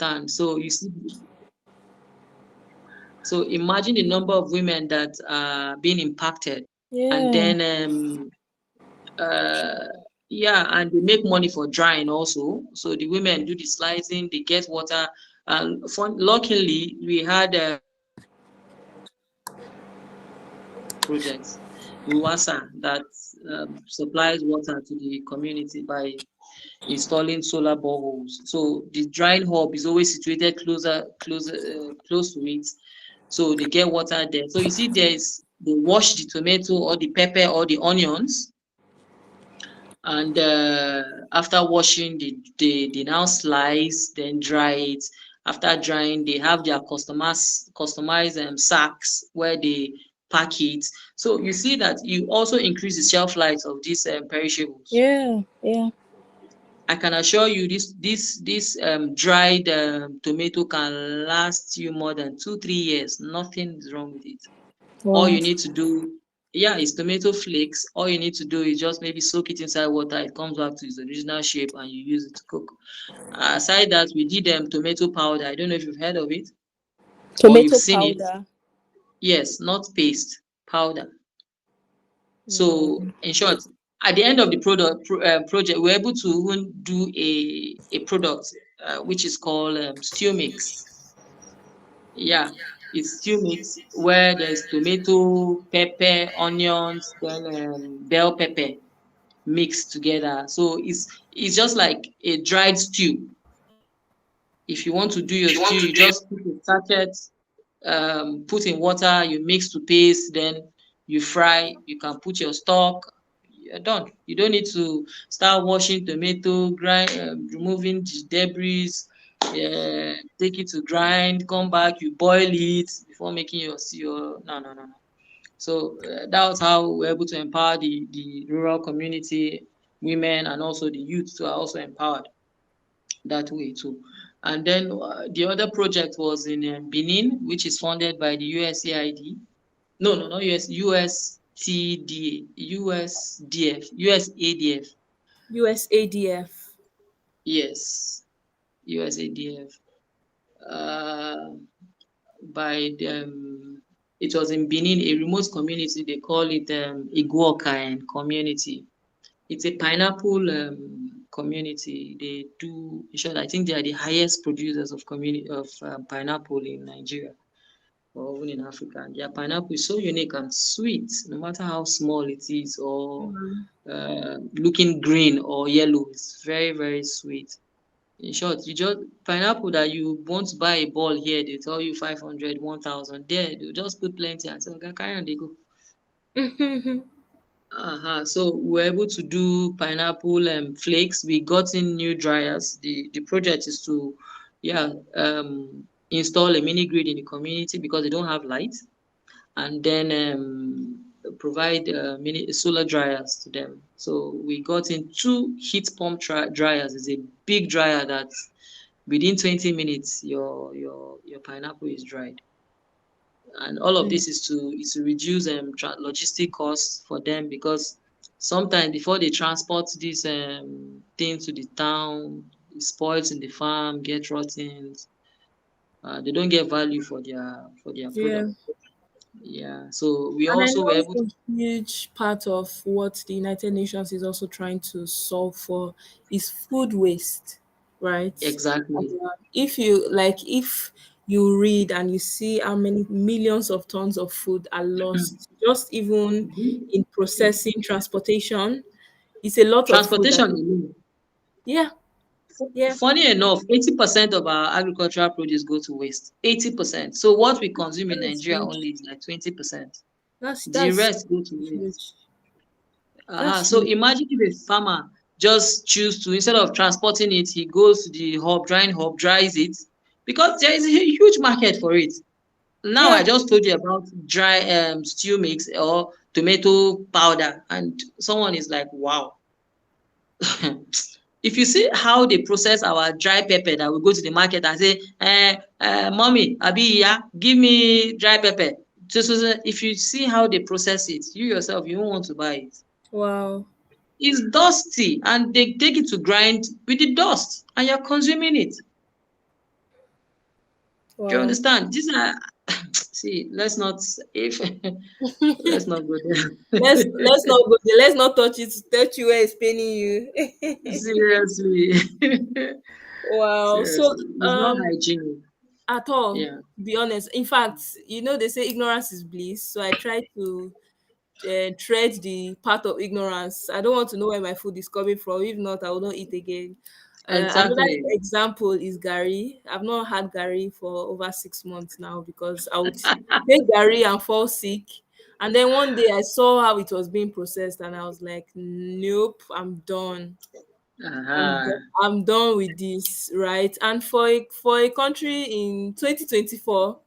understand? So you see, so imagine the number of women that are being impacted, and Yeah. then yeah, and they make money for drying also. So the women do the slicing, they get water, and luckily we had projects, UWASA, that supplies water to the community by installing solar boreholes. So the drying hub is always situated close to it, so they get water there. So you see, they wash the tomato or the pepper or the onions, and after washing, they now slice, then dry it. After drying, they have their customized sacks where they pack it. So you see that you also increase the shelf life of these perishables. Yeah. Yeah. I can assure you, this dried tomato can last you more than 2-3 years. Nothing is wrong with it. All Wow. you need to do, yeah, is tomato flakes. All you need to do is just maybe soak it inside water. It comes back to its original shape, and you use it to cook. Aside that, we did tomato powder. I don't know if you've heard of it or you've Tomato seen it. powder. Yes, not paste, powder. Wow. So in short, at the end of the project, we're able to even do a product which is called stew mix. Yeah, it's stew mix where there's tomato, pepper, onions, then bell pepper mixed together. So it's just like a dried stew. If you want to do your stew, you just put a sachet, put in water, you mix to paste, then you fry. You can put your stock. You're done. You don't need to start washing tomato, removing the debris, take it to grind, come back, you boil it before making your stew. No, no, no, no. So that was how we're able to empower the rural community, women, and also the youth to are also empowered that way too. And then the other project was in Benin, which is funded by the USAID. No, no, not USTD, USADF. USADF. Yes, USADF. Uh, by it was in Benin, a remote community. They call it Iguokaen community. It's a pineapple community. They do, in short, I think they are the highest producers of pineapple in Nigeria or even in Africa. And their pineapple is so unique and sweet, no matter how small it is or looking green or yellow. It's very, very sweet. In short, you just pineapple that you want to buy a ball here, they tell you 500, 1,000. There, they'll just put plenty and say, okay, carry on, they go. So we were able to do pineapple flakes. We got in new dryers. The project is to, yeah, install a mini grid in the community because they don't have light, and then provide mini solar dryers to them. So we got in 2 heat pump dryers. It's a big dryer that within 20 minutes your pineapple is dried. And all of this is to reduce logistic costs for them, because sometimes before they transport this thing to the town, it spoils in the farm, get rotten. They don't get value for their Yeah. product. Yeah, so we And I also were know able to. a huge part of what the United Nations is also trying to solve for is food waste, right? Exactly. If you read and you see how many millions of tons of food are lost, just even in processing, transportation, it's a lot of food that Transportation alone. yeah, yeah. Funny enough, 80% of our agricultural produce go to waste. 80%. So what we consume in That's Nigeria huge. only is like 20%. The That's rest go to waste. huge. That's So huge. imagine if a farmer just choose to, instead of transporting it, he goes to the drying hub, dries it, because there is a huge market for it. Now I Yeah. just told you about dry stew mix or tomato powder, and someone is like, wow. If you see how they process our dry pepper, that we go to the market and say, mommy, abi, yeah, give me dry pepper. So, if you see how they process it, you yourself, you won't want to buy it. Wow. It's dusty, and they take it to grind with the dust, and you're consuming it. Do you Wow. understand? These are see, let's not if let's not go there. Let's not go there. Let's not touch it. Touch you where it's paining you. Seriously. Wow. So Seriously. It's not hygienic. at all, Yeah. to be honest. In fact, they say ignorance is bliss. So I try to tread the path of ignorance. I don't want to know where my food is coming from. If not, I will not eat again. Another Exactly. example is Gary. I've not had Gary for over 6 months now because I would take Gary and fall sick. And then one day I saw how it was being processed and I was like, nope, I'm done. Uh-huh. I'm done with this, right? And for a country in 2024,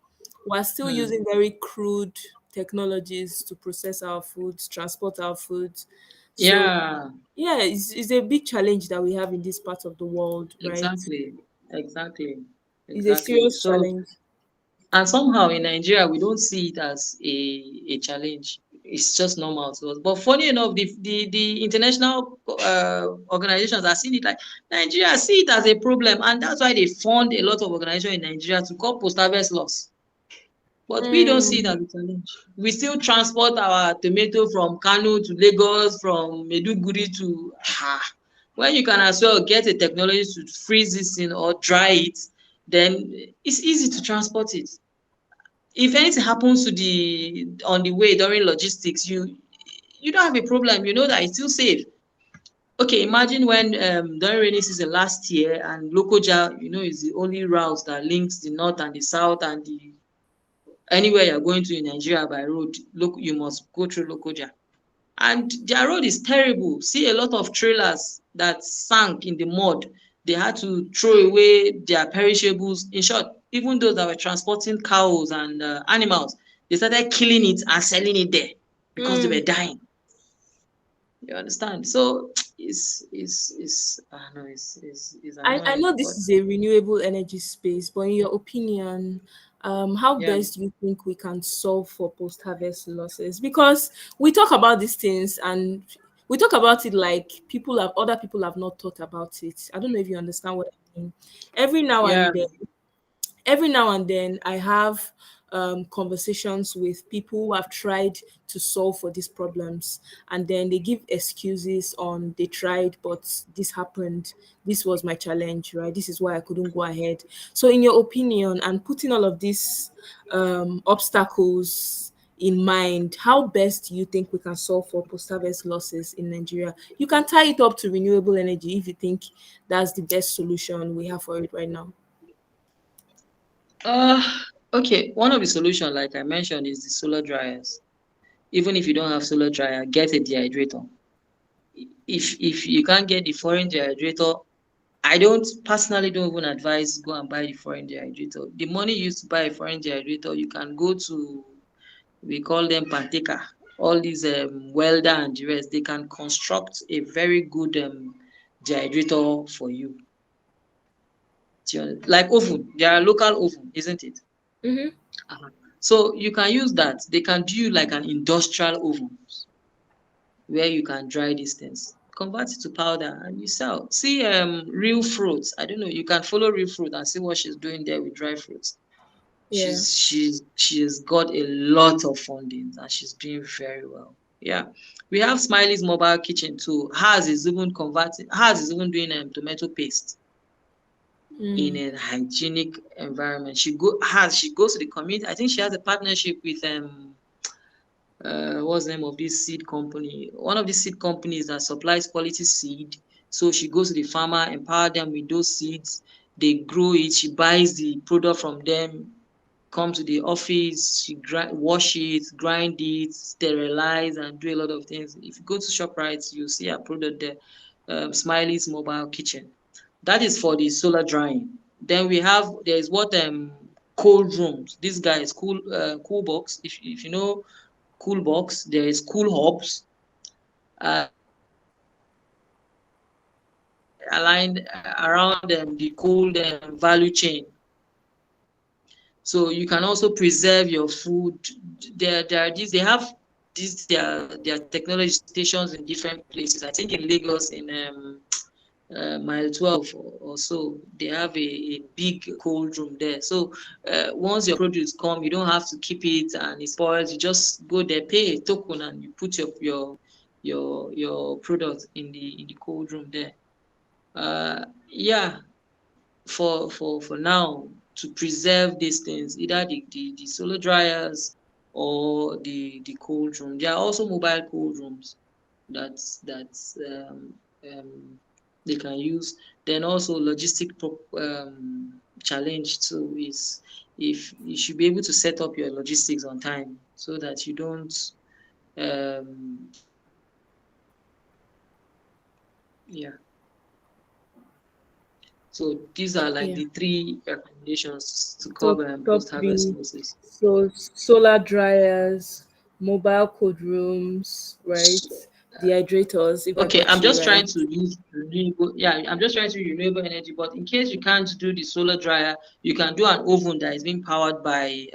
we're still Hmm. using very crude technologies to process our foods, transport our foods. So Yeah, yeah, it's a big challenge that we have in this part of the world, right? exactly. Exactly. It's a Exactly. serious So, challenge. and somehow in Nigeria, we don't see it as a challenge. It's just normal to us. But funny enough, the international organizations are seeing it like Nigeria see it as a problem, and that's why they fund a lot of organizations in Nigeria to cut post-harvest loss. But we don't see it Mm, as a challenge. We still transport our tomato from Kano to Lagos, from Maiduguri to when you can as well get a technology to freeze this thing or dry it, then it's easy to transport it. If anything happens to the on the way during logistics, you don't have a problem. You know that it's still safe. Okay, imagine when during rainy season last year and Lokoja, is the only route that links the north and the south and the anywhere you're going to in Nigeria by road, look, you must go through Lokoja. And their road is terrible. See a lot of trailers that sank in the mud. They had to throw away their perishables. In short, even those that were transporting cows and animals, they started killing it and selling it there because they mm. were dying. You understand? So I know it's I annoying, know this but is a renewable energy space, but in your opinion, how yeah, best do you think we can solve for post-harvest losses? Because we talk about these things and we talk about it like other people have not thought about it. I don't know if you understand what I mean. Every now yeah. and then every now and then I have conversations with people who have tried to solve for these problems, and then they give excuses on they tried but this happened, this was my challenge, right? This is why I couldn't go ahead. So in your opinion, and putting all of these obstacles in mind, how best do you think we can solve for post-harvest losses in Nigeria? You can tie it up to renewable energy if you think that's the best solution we have for it right now. Uh, okay. One of the solution, like I mentioned, is the solar dryers. Even if you don't have solar dryer, get a dehydrator. If you can't get the foreign dehydrator, I don't personally don't even advise go and buy the foreign dehydrator. The money you used to buy a foreign dehydrator, you can go to, we call them panteka, all these welder and the rest. They can construct a very good dehydrator for you. Like oven, they are local oven, isn't it? Mm-hmm. Uh-huh. So you can use that. They can do you like an industrial oven where you can dry these things. Convert it to powder and you sell. See real fruits. I don't know. You can follow real fruit and see what she's doing there with dry fruits. Yeah. She's got a lot of funding and she's doing very well. Yeah. We have Smiley's mobile kitchen too. Hers is even doing tomato paste in Mm. a hygienic environment. She goes to the community. I think she has a partnership with what's the name of this seed company? One of these seed companies that supplies quality seed. So she goes to the farmer, empower them with those seeds. They grow it. She buys the product from them. Come to the office. She wash it, grind it, sterilize, and do a lot of things. If you go to Shoprite, you see her product there. Smiley's mobile kitchen. That is for the solar drying. Then there is what cold rooms. This guy is cool box. If you know cool box, there is cool hubs aligned around the cold value chain. So you can also preserve your food. There are these they have these their technology stations in different places. I think in Lagos, in mile 12 or so, they have a big cold room there. So once your produce come, you don't have to keep it and it spoils. You just go there, pay a token, and you put your product in the cold room there. Yeah, for now, to preserve these things, either the solar dryers or the cold room. There are also mobile cold rooms that's they can use. Then also challenge too is if you should be able to set up your logistics on time so that you don't yeah. So these are like Yeah. the three recommendations to Top cover top post harvest three. losses. So solar dryers, mobile cold rooms, right? Dehydrators, if I Okay, got I'm you just trying right. to use renewable. Yeah, I'm just trying to use renewable energy. But in case you can't do the solar dryer, you can do an oven that is being powered by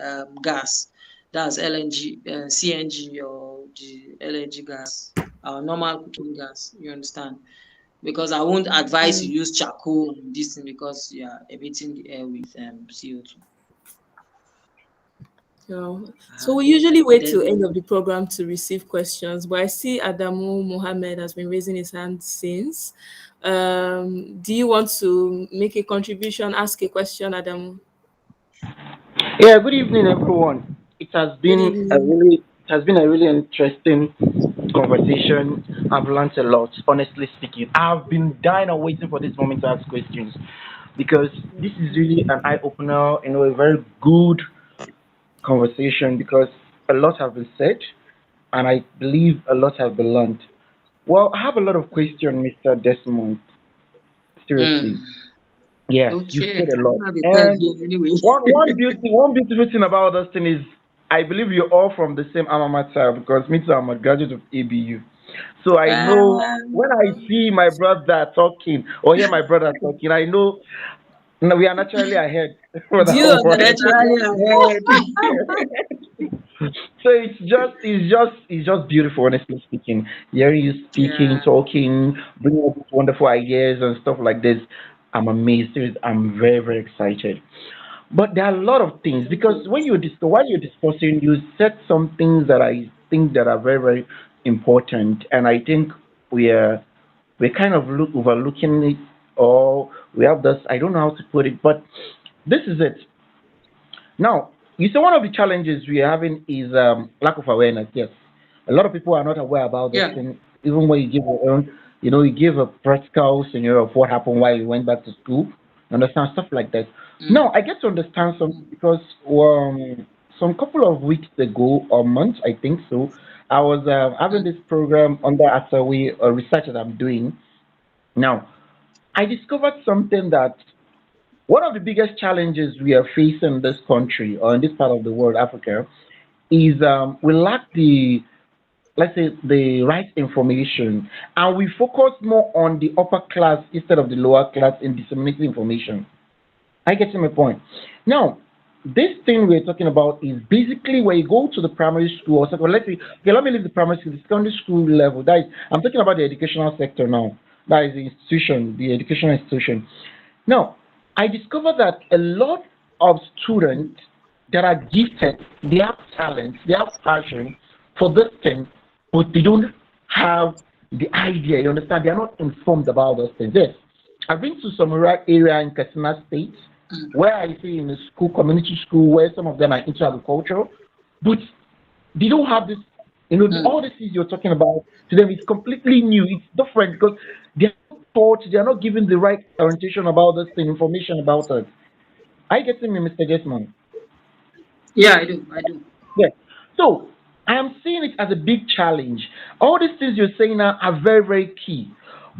gas. That's LNG, CNG, or the LNG gas, normal cooking gas. You understand? Because I won't advise Mm. you use charcoal and this thing because you are emitting the air with CO2. So we usually wait till end Then of the program to receive questions, but I see Adamu Mohammed has been raising his hand since. Do you want to make a contribution? Ask a question, Adamu. Yeah, good evening, everyone. Good evening. It has been a really interesting conversation. I've learned a lot, honestly speaking. I've been dying and waiting for this moment to ask questions because this is really an eye opener, a very good conversation because a lot have been said and I believe a lot have been learned. Well, I have a lot of questions, Mr. Desmond. Seriously. mm, Yes, you've okay, said a I lot. don't have a third And game anyway. one beautiful thing about this thing is I believe you're all from the same alma mater because me too, I'm a graduate of ABU. So I know when I see my brother talking or hear my brother talking, I know no, we are naturally ahead for Do that you one. understand? Naturally ahead. So it's just beautiful, honestly speaking. Hearing you speaking, Yeah. talking, bringing up these wonderful ideas and stuff like this. I'm amazed. Seriously, I'm very, very excited. But there are a lot of things Thank because you. while you're discussing, you said some things that I think that are very, very important, and I think we're kind of overlooking it, or we have this. I don't know how to put it, but this is it. Now, you say one of the challenges we are having is lack of awareness. Yes, a lot of people are not aware about this Yeah. thing. Even when you give your own, you give a practical scenario of what happened while you went back to school. You understand stuff like that. Mm, Now, I get to understand something mm, because some couple of weeks ago or months, I think so, I was having mm, this program under Asawi research that I'm doing. Now, I discovered something that one of the biggest challenges we are facing in this country or in this part of the world, Africa, is we lack the, let's say, the right information, and we focus more on the upper class instead of the lower class in disseminating information. I get to my point. Now, this thing we're talking about is basically where you go to the primary school or second. Let me leave the primary school, the secondary school level. That is, I'm talking about the educational sector now. That is the institution, the educational institution. Now, I discovered that a lot of students mm, that are gifted, they have talent, they have passion for this thing, but they don't have the idea. You understand? They are not informed about those things. Yes, I've been to some rural area in Katsina State mm, where I see in a school, community school, where some of them are into agriculture, but they don't have this. All mm, the things you're talking about to them is completely new. It's different because they are not taught, they are not given the right orientation about this thing, information about it. I get me, Mr. Desmond. yeah, I do. I do. Yes. So I am seeing it as a big challenge. All these things you're saying now are very, very key.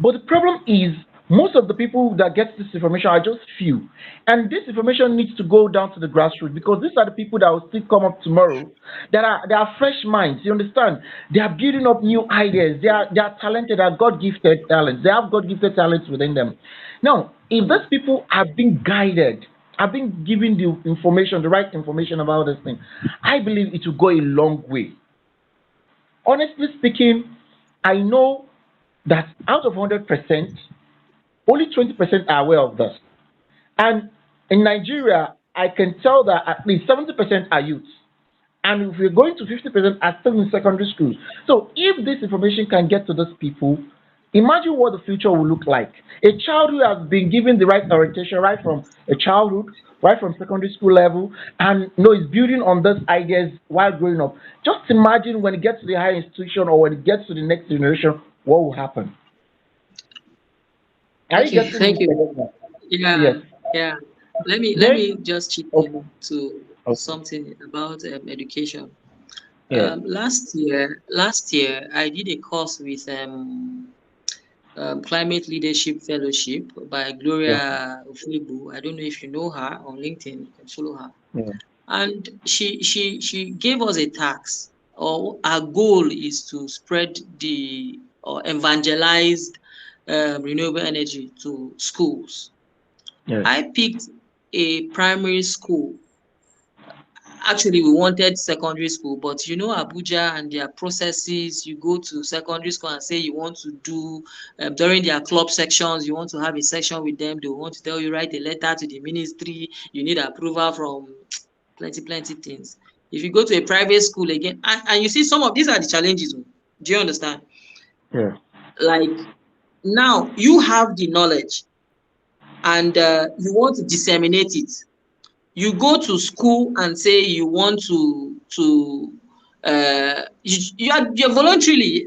But the problem is most of the people that get this information are just few. And this information needs to go down to the grassroots because these are the people that will still come up tomorrow that are fresh minds. You understand? They are building up new ideas. They are talented, they are God gifted talents. They have God gifted talents within them. Now, if those Mm, people are being guided, are being given the information, the right information about this thing, I believe it will go a long way. Honestly speaking, I know that out of 100%, Only 20% are aware of this. And in Nigeria, I can tell that at least 70% are youths. And if we're going to 50% are still in secondary schools. So if this information can get to those people, imagine what the future will look like. A child who has been given the right orientation right from a childhood, right from secondary school level, and is building on those ideas while growing up. Just imagine when it gets to the higher institution or when it gets to the next generation, what will happen? Are you Okay, getting me, thank Mr. you. Desmond? Yeah, Yes. yeah. Let me Then, just chip okay, in to okay, something about education. yes, Last year, I did a course with Climate Leadership Fellowship by yeah, Gloria Ofebu. I don't know if you know her on LinkedIn. You can follow her. yeah, And she gave us a task, or our goal is to spread the or evangelize renewable energy to schools. yes, I picked a primary school. Actually, we wanted secondary school, but Abuja and their processes. You go to secondary school and say you want to do during their club sections, you want to have a section with them. They want to tell you write a letter to the ministry. You need approval from plenty things. If you go to a private school again, and you see some of these are the challenges. Do you understand? yeah, Like now you have the knowledge and you want to disseminate it. You go to school and say you want to you're voluntarily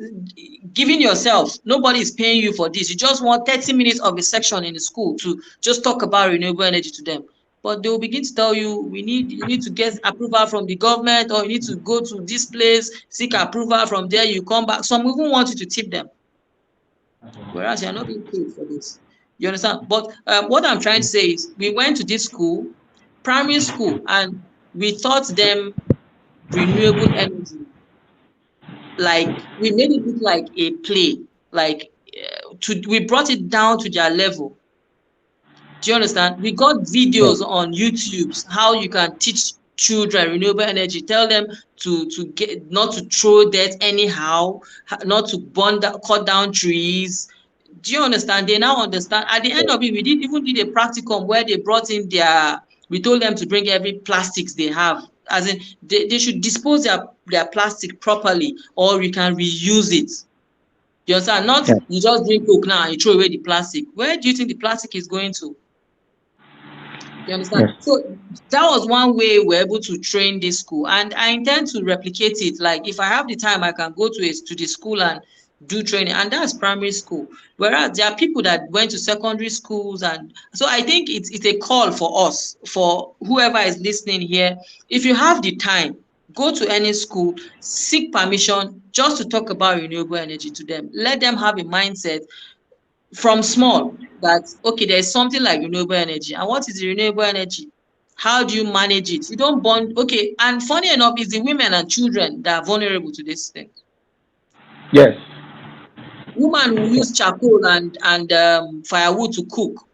giving yourself. Nobody is paying you for this. You just want 30 minutes of a section in the school to just talk about renewable energy to them. But they will begin to tell you, you need to get approval from the government, or you need to go to this place, seek approval from there, you come back. Some even want you to tip them, whereas you're not being paid for this. You understand? But what I'm trying to say is, we went to this school, primary school, and we taught them renewable energy. Like we made it look like a play. Like we brought it down to their level. Do you understand? We got yeah, videos on YouTube how you can teach children renewable energy. Tell them to get not to throw dirt anyhow, not to cut down trees. Do you understand? They now understand. At the end yeah, of it, we did even did a practicum where they brought in we told them to bring every plastics they have. As in, they should dispose their plastic properly, or you can reuse it. You understand? Not yeah, you just drink Coke now and you throw away the plastic. Where do you think the plastic is going to? You understand? yes, So that was one way we're able to train this school, and I intend to replicate it. Like if I have the time, I can go to the school and do training, and that's primary school. Whereas there are people that went to secondary schools, and so I think it's a call for us, for whoever is listening here. If you have the time, go to any school, seek permission just to talk about renewable energy to them. Let them have a mindset from small that okay, there's something like renewable energy, and what is the renewable energy, how do you manage it? You don't burn. Okay, and funny enough, it's the women and children that are vulnerable to this thing. yes, Woman will use charcoal and firewood to cook.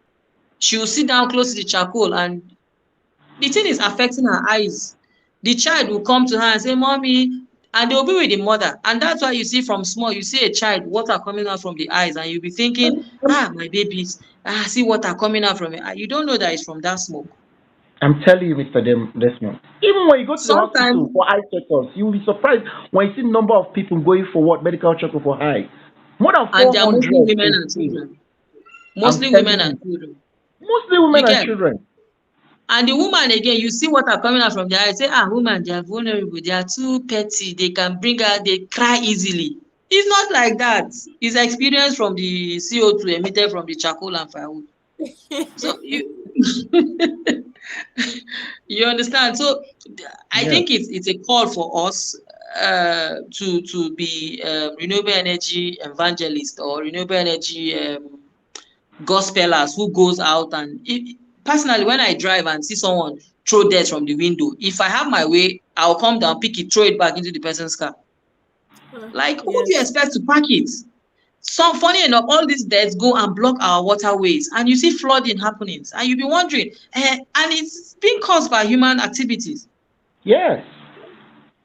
She will sit down close to the charcoal, and the thing is affecting her eyes. The child will come to her and say, mommy, and they'll be with the mother. And that's why you see from small, you see a child, water coming out from the eyes, and you'll be thinking, my babies, see water coming out from it. You don't know that it's from that smoke. I'm telling you, Mr. Desmond. Even when you go to the Sometimes, hospital for eye checkups, you'll be surprised when you see the number of people going for what medical checkup for eye. More than and they are mostly 400 women a and day. children. I'm Mostly telling women and you, children. mostly women You and get? children. And the woman again, you see water coming out from their eyes, say, woman, they are vulnerable, they are too petty, they can bring out, they cry easily. It's not like that. It's experience from the CO2 emitted from the charcoal and firewood. So you understand. So I Yes, think it's a call for us to be renewable energy evangelists, or renewable energy gospelers who goes out and personally, when I drive and see someone throw dirt from the window, if I have my way, I'll come down, pick it, throw it back into the person's car. Like, who do you Yes. expect to pack it? So funny enough, all these dirts go and block our waterways, and you see flooding happenings, and you'll be wondering, and it's being caused by human activities. yes,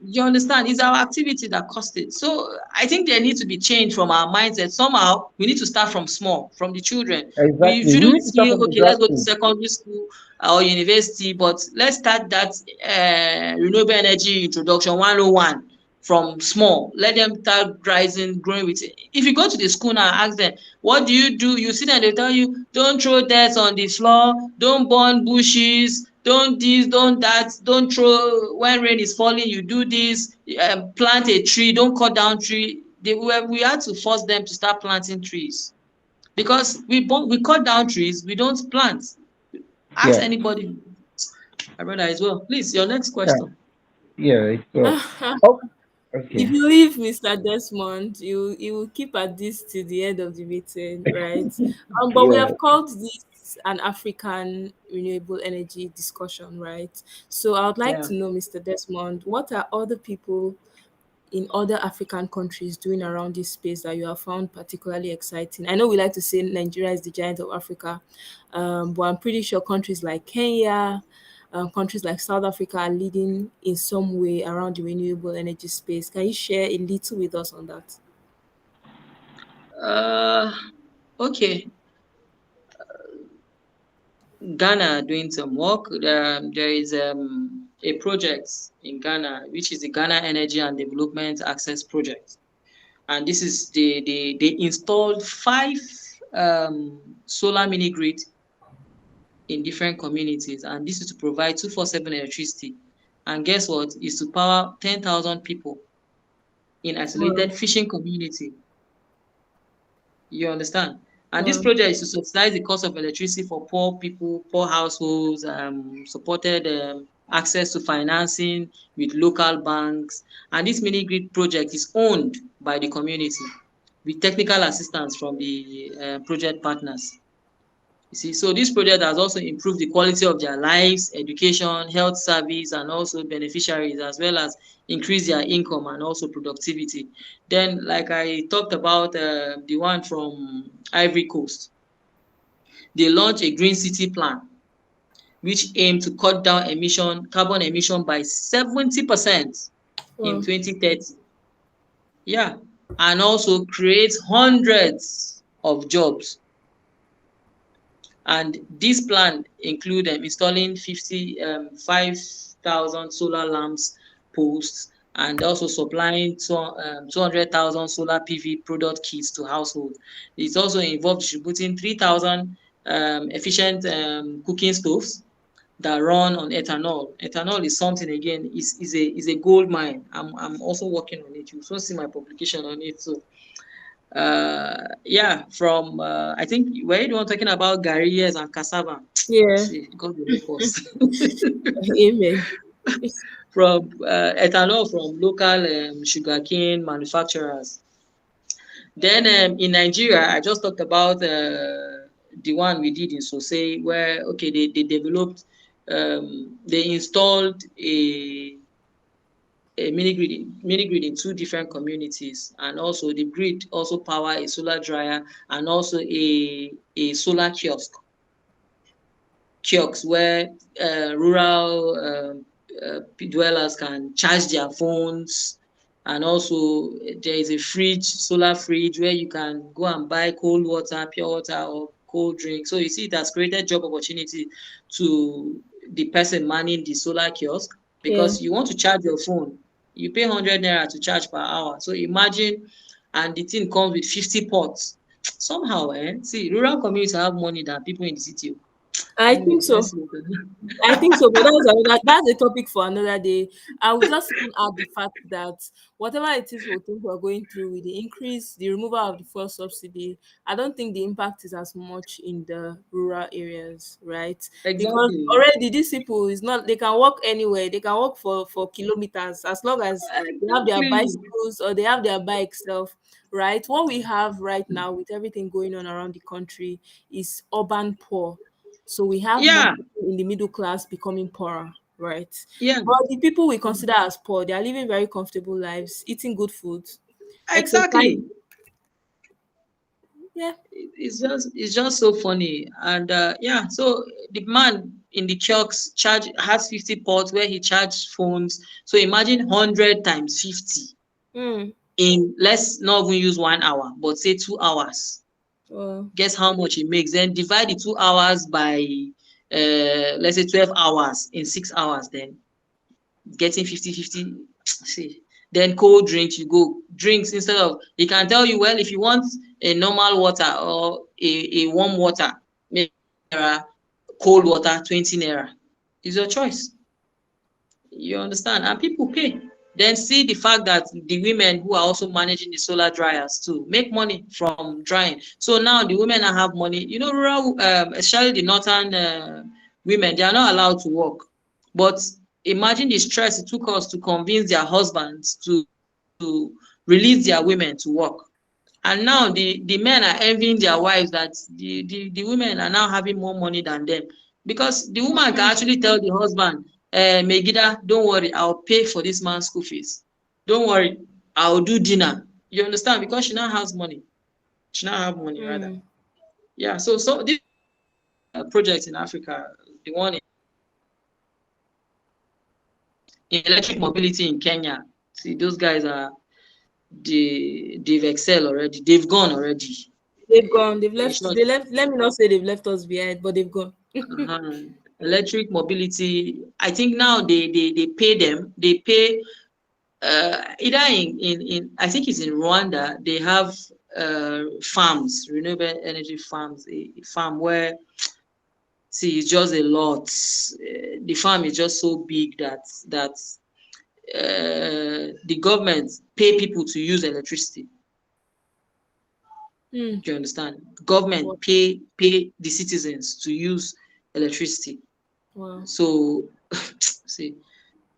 You understand? It's our activity that cost it. So I think there needs to be change from our mindset. Somehow we need to start from small, from the children. We Exactly. We shouldn't need to start feel from the okay, let's go to grassroots. secondary school or university, but let's start that renewable energy introduction 101 from small. Let them start rising, growing with it. If you go to the school now, ask them, what do you do? You sit and they tell you, don't throw dirt on the floor, don't burn bushes, don't this, don't that, don't throw when rain is falling, you do this, plant a tree, don't cut down tree. We had to force them to start planting trees because we cut down trees, we don't plant. Ask Yeah. anybody, my brother as well. Please, your next Yeah. question. Yeah. So, oh, If okay. you leave Mr. Desmond, you will keep at this till the end of the meeting, right? But we Yeah. have called this an African renewable energy discussion, right? So I would like Yeah. to know, Mr. Desmond, what are other people in other African countries doing around this space that you have found particularly exciting? I know we like to say Nigeria is the giant of Africa, but I'm pretty sure countries like Kenya, countries like South Africa are leading in some way around the renewable energy space. Can you share a little with us on that? Uh, okay. Ghana doing some work. There is a project in Ghana, which is the Ghana Energy and Development Access Project. And this is they installed five solar mini grid in different communities. And this is to provide 247 electricity. And guess what? Is to power 10,000 people in Wow. isolated fishing community. You understand? And this Wow. project is to subsidize the cost of electricity for poor people, poor households, supported access to financing with local banks. And this mini grid project is owned by the community with technical assistance from the project partners. You see, so this project has also improved the quality of their lives, education, health service, and also beneficiaries, as well as increase their income and also productivity. Then, like I talked about the one from Ivory Coast, they launched a green city plan, which aim to cut down carbon emission by 70% in Wow. 2030. Yeah, and also create hundreds of jobs. And this plan include installing 5,000 solar lamps posts and also supplying 200,000 solar PV product kits to households. It also involved distributing 3,000 efficient cooking stoves that run on ethanol. Ethanol is something again is a gold mine. I'm also working on it. You also see my publication on it. So yeah, from I think were you one talking about Garias and cassava? Yeah. See, God will help us. Amen. From ethanol from local sugarcane manufacturers. Then in Nigeria, I just talked about the one we did in Sosei, where okay they developed they installed a mini grid in two different communities, and also the grid also power a solar dryer and also a solar kiosks where rural dwellers can charge their phones. And also there is a solar fridge where you can go and buy cold water, pure water, or cold drink. So you see it has created job opportunity to the person manning the solar kiosk, Yeah. because you want to charge your phone, you pay 100 naira to charge per hour. So imagine, and the thing comes with 50 pots. Somehow, see, rural communities have money than people in the city. I think Anyway, let's so. see. I think so, but that's a topic for another day. I would just even add the fact that whatever it is we think we're going through with the increase, the removal of the fuel subsidy, I don't think the impact is as much in the rural areas, right? Because Exactly. already these people is not they can walk anywhere, they can walk for kilometers as long as they have their Exactly. bicycles or they have their bike self, right? What we have right now with everything going on around the country is urban poor, so we have more Yeah. people in the middle class becoming poorer, right? Yeah. But the people we consider as poor, they are living very comfortable lives, eating good food, exercise. Exactly. Yeah. It's just so funny. And yeah, so the man in the kiosks charge has 50 ports where he charged phones. So imagine 100 times 50 Mm. in, let's not even use 1 hour, but say 2 hours. Well, Guess how much it makes. Then divide the 2 hours by let's say 12 hours in 6 hours, then getting 50-50. See, then cold drinks, you go drinks, instead of, he can tell you, well, if you want a normal water or a warm water, maybe naira, cold water 20 naira. It's your choice. You understand? And people pay. Then see the fact that the women who are also managing the solar dryers too make money from drying. So now the women that have money, rural, especially the northern women, they are not allowed to work. But imagine the stress it took us to convince their husbands to release their women to work. And now the men are envying their wives that the women are now having more money than them, because the woman can actually tell the husband, Megida, don't worry, I'll pay for this man's school fees. Don't worry, I'll do dinner. You understand? Because she now has money. She now have money rather. mm. Yeah. So this project in Africa, the one in electric mobility in Kenya. See, those guys are they've excelled already. They've gone already. They've gone. They've In left. short, They left. Let me not say they've left us behind, but they've gone. uh electric mobility. I think now they pay them. They pay either in I think it's in Rwanda. They have farms, renewable energy farms. A farm where, see, it's just a lot. The farm is just so big that the government pay people to use electricity. Mm. Do you understand? Wow. Government pay the citizens to use electricity. Wow. So see,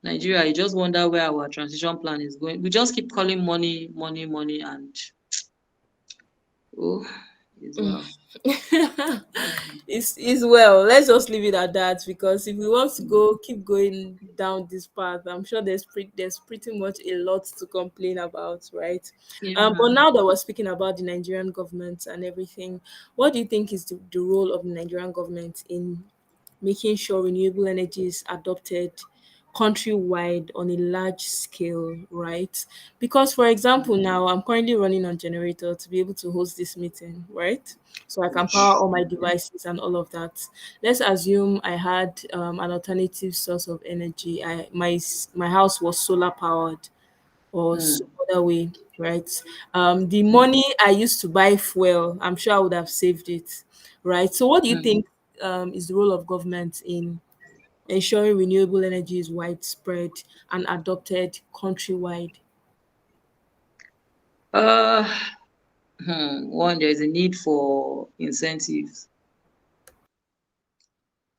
Nigeria, you just wonder where our transition plan is going. We just keep calling money, money, money, and oh, as well. It's well. Let's just leave it at that, because if we want to keep going down this path, I'm sure there's pretty much a lot to complain about, right? Yeah. But now that we're speaking about the Nigerian government and everything, what do you think is the role of the Nigerian government in making sure renewable energy is adopted countrywide on a large scale, right? Because, for example, now I'm currently running on generator to be able to host this meeting, right? So I can power all my devices and all of that. Let's assume I had an alternative source of energy. My house was solar powered or some Mm, other way, right? The money I used to buy fuel, I'm sure I would have saved it, right? So, what do you mm. think is the role of government in ensuring renewable energy is widespread and adopted countrywide? Uh, One, there is a need for incentives.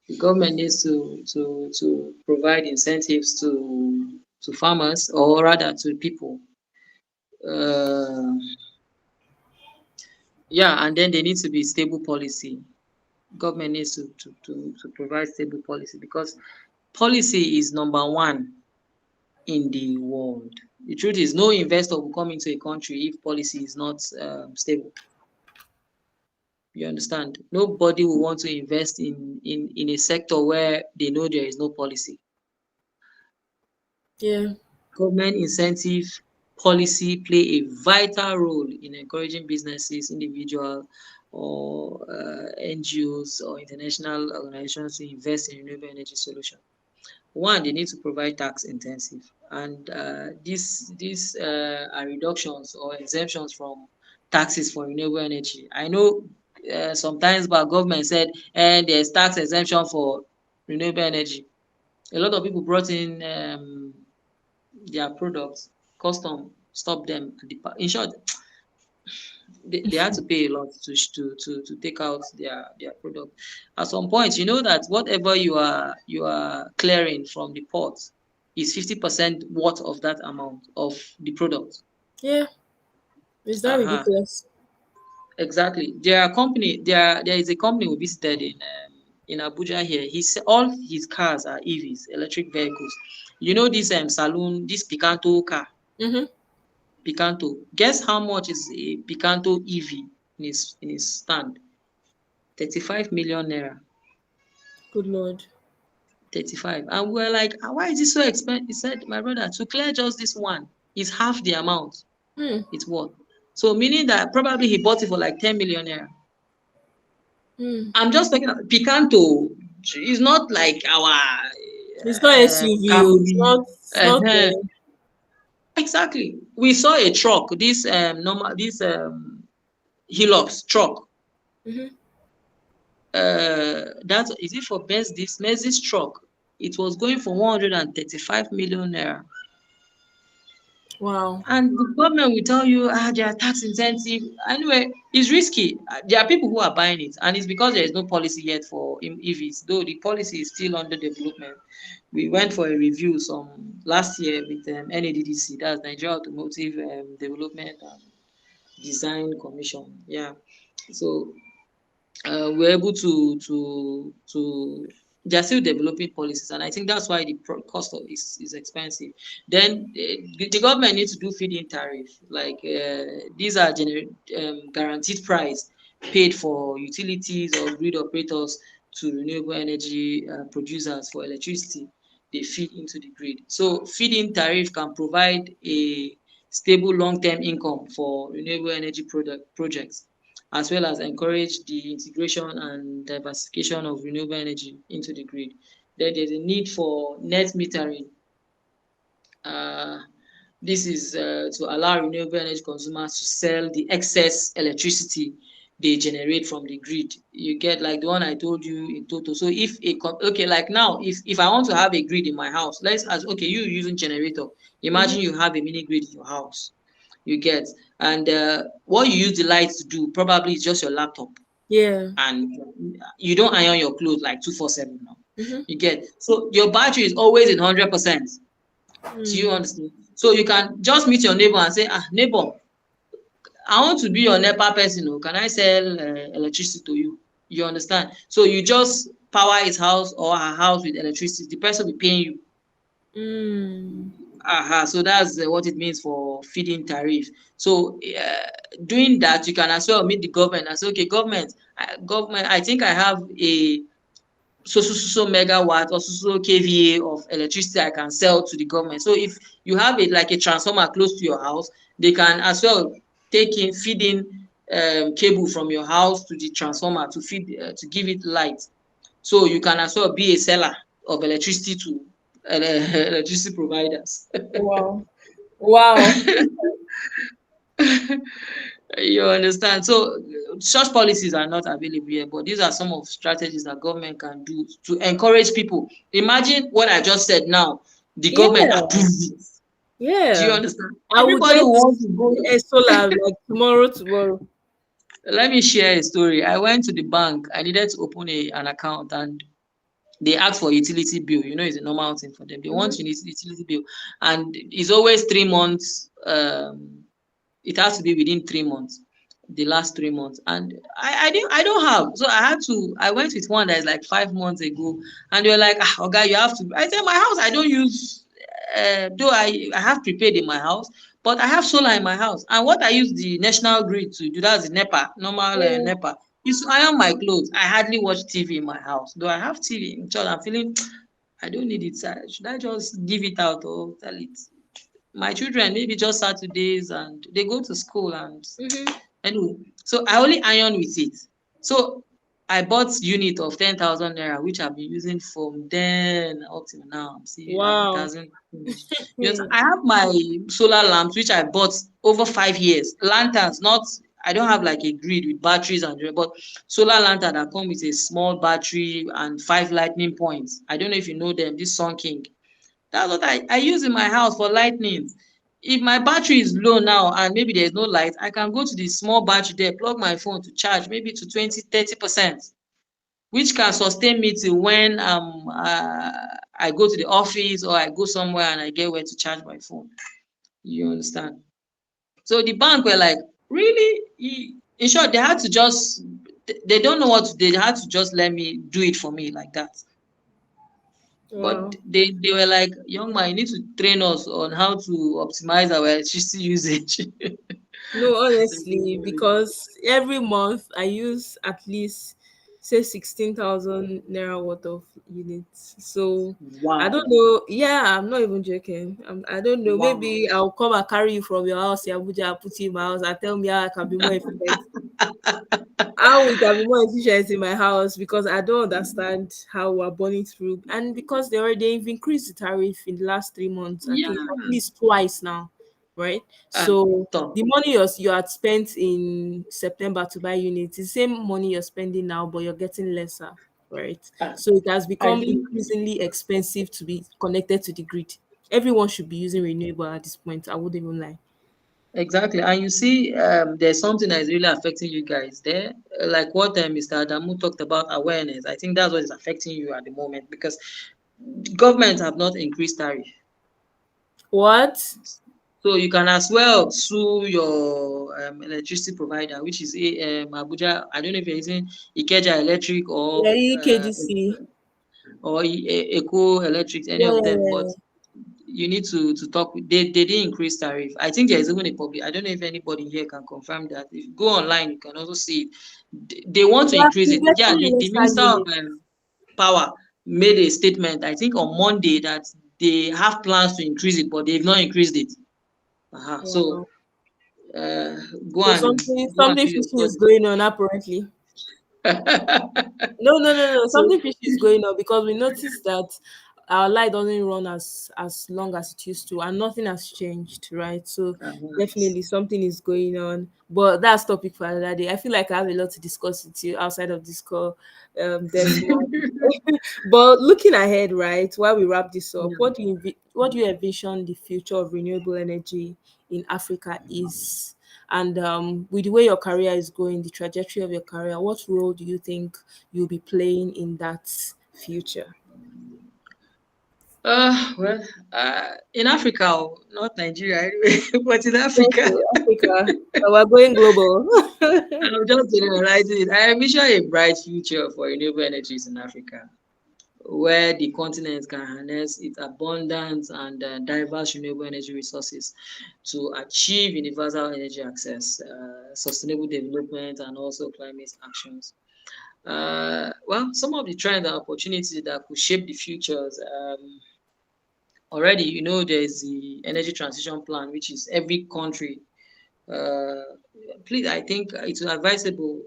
The government needs to provide incentives to farmers, or rather to people. Uh, yeah, and then there needs to be stable policy. Government needs to provide stable policy, because policy is number one in the world. The truth is, no investor will come into a country if policy is not stable. You understand? Nobody will want to invest in a sector where they know there is no policy. Yeah. Government incentive policy play a vital role in encouraging businesses, individual or NGOs or international organizations to invest in renewable energy solutions. One, they need to provide tax intensive, and these are reductions or exemptions from taxes for renewable energy. I know sometimes, but government said, and there's tax exemption for renewable energy. A lot of people brought in their products, custom stop them at the in short, they had to pay a lot to take out their product. At some point, you know that whatever you are clearing from the port is 50% worth of that amount of the product. Yeah. Is that Uh-huh. ridiculous? Exactly. There is a company we visited in Abuja here. All his cars are EVs, electric vehicles. You know this saloon, this Picanto car, Mm-hmm. Picanto. Guess how much is a Picanto EV? in his stand. 35 million naira. Good Lord. 35. And we're like, "Ah, why is it so expensive?" He said, "My brother, to clear just this one is half the amount Hmm. it's worth." So meaning that probably he bought it for like 10 million naira. Hmm. I'm just talking about Picanto. It's not like our It's not SUV. Oh. It's Camry. not. It's not. Exactly. We saw a truck, this normal this Hilux truck. Mhm. That is it for best this Mercedes truck. It was going for 135 million naira. Wow. And the government will tell you, there are tax incentive. Anyway, it's risky. There are people who are buying it, and it's because there is no policy yet for EVs, though the policy is still under development. We went for a review some last year with NADDC, that's Nigeria Automotive Development and Design Commission. Yeah. So we're able to they're still developing policies, and I think that's why the cost of is expensive. Then the government needs to do feed-in tariff, like these are guaranteed price paid for utilities or grid operators to renewable energy producers for electricity they feed into the grid. So feed-in tariff can provide a stable long-term income for renewable energy projects, as well as encourage the integration and diversification of renewable energy into the grid. Then there's a need for net metering. Uh, this is to allow renewable energy consumers to sell the excess electricity they generate from the grid. You get like the one I told you in total. So if okay, like now, if I want to have a grid in my house, let's ask, okay, you using generator. Mhm. Imagine you have a mini grid in your house. You get, and what you use the light to do probably is just your laptop, Yeah. and you don't iron your clothes like 247 now. Mhm. You get, so your battery is always in 100%. Do you Hmm. understand? So you can just meet your neighbor and say, neighbor, I want to be your NEPA person. Oh, can I sell electricity to you? You understand? So you just power his house or her house with electricity. The person will be paying you. Hmm. So that's what it means for feed-in tariff. So doing that, you can as well meet the government and say, okay, government, I think I have a so megawatt or so kVA of electricity I can sell to the government. So if you have it like a transformer close to your house, they can as well feed in cable from your house to the transformer to feed to give it light. So you can as well be a seller of electricity to electricity providers. Wow. Wow. You understand? So such policies are not available here, but these are some of strategies that government can do to encourage people. Imagine what I just said now. The government Yeah. approved it. Do you Yeah. understand? I will Everybody get will want to go. a solar like tomorrow. Tomorrow. Let me share a story. I went to the bank. I needed to open an account, and they ask for utility bill. You know, it's a normal thing for them. They want Mhm. utility bill, and it's always 3 months. It has to be within 3 months, the last 3 months. And I don't have. So I went with one that is like 5 months ago, and they were like, okay, you have to. I said, my house, I don't use though I have prepaid in my house, but I have solar in my house. And what I use the national grid to do, that's the NEPA, normal Yeah. NEPA, is to iron my clothes. I hardly watch TV in my house. Though I have TV in church, I'm feeling I don't need it. Should I just give it out or tell it? My children maybe just Saturdays and they go to school and Mhm. anyway. So I only iron with it. So I bought unit of 10,000 naira, which I've been using from then up till now. See, and it Wow. hasn't finished. Yes, I have my solar lamps, which I bought over 5 years. Lanterns, not I don't have like a grid with batteries but solar lantern that come with a small battery and 5 lightning points. I don't know if you know them. This Sun King. That's what I use in my house for lightning. If my battery is low now and maybe there's no light, I can go to the small battery there, plug my phone to charge maybe to 20-30%, which can sustain me till when I go to the office or I go somewhere and I get where to charge my phone. You understand? So the bank were like, really? In short, they had to just, they don't know what, they had to just let me do it for me like that. But Wow. they were like, young man, you need to train us on how to optimize our electricity usage. No, honestly, Everybody. because every month I use at least say 16,000 naira worth of units. So I don't Wow. know. Yeah, I'm not even joking. I don't know. Wow. Maybe I'll come and carry you from your house in Abuja, I'll put you in my house, and tell me how I can be more efficient. How we can be more efficient in my house, because I don't understand how we're burning through. And because they've increased the tariff in the last 3 months, I Yeah. think at least twice now, right? Uh, So Top. the money you had spent in September to buy units is the same money you're spending now, but you're getting lesser, right? Uh, So it has I become think increasingly expensive to be connected to the grid. Everyone should be using renewable at this point. I wouldn't even lie. exactly. And you see, there's something that is really affecting you guys there. Like what Mr. Adamu talked about awareness. I think that's what is affecting you at the moment because government have not increased tariff. What? So you can as well sue your electricity provider, which is Abuja. I don't know if you're using Ikeja Electric Yeah, KDC. or Eco Electric, any Yeah, of yeah, them. yeah, But yeah. you need to talk with, they didn't increase tariff. I think there is even a public, I don't know if anybody here can confirm that. If you go online, you can also see it. They want to We have increase been it. Yeah, getting the lesser Minister of units. Power made a statement, I think on Monday, that they have plans to increase it, but they've not increased it. So Wow. uh, go So and something do your fishy is study. going on apparently. No, no, no, no. So Something fishy is going on because we noticed that our light doesn't run as long as it used to, and nothing has changed, right? So uh, definitely something is going on. But that's topic for another day. I feel like I have a lot to discuss with you outside of this call, Desmond. But looking ahead, right, while we wrap this up, yeah. what do you envision the future of renewable energy in Africa is? And with the way your career is going, the trajectory of your career, what role do you think you'll be playing in that future? Well, in Africa, oh, not Nigeria anyway, but in Thank Africa, you, Africa. We're going global. I'm just generalizing it. I envision a bright future for renewable energies in Africa, where the continent can harness its abundant and diverse renewable energy resources to achieve universal energy access, sustainable development, and also climate actions. Well, some of the trends and opportunities that could shape the futures. Already, there's the energy transition plan, which is every country. Uh, Please, I think it's advisable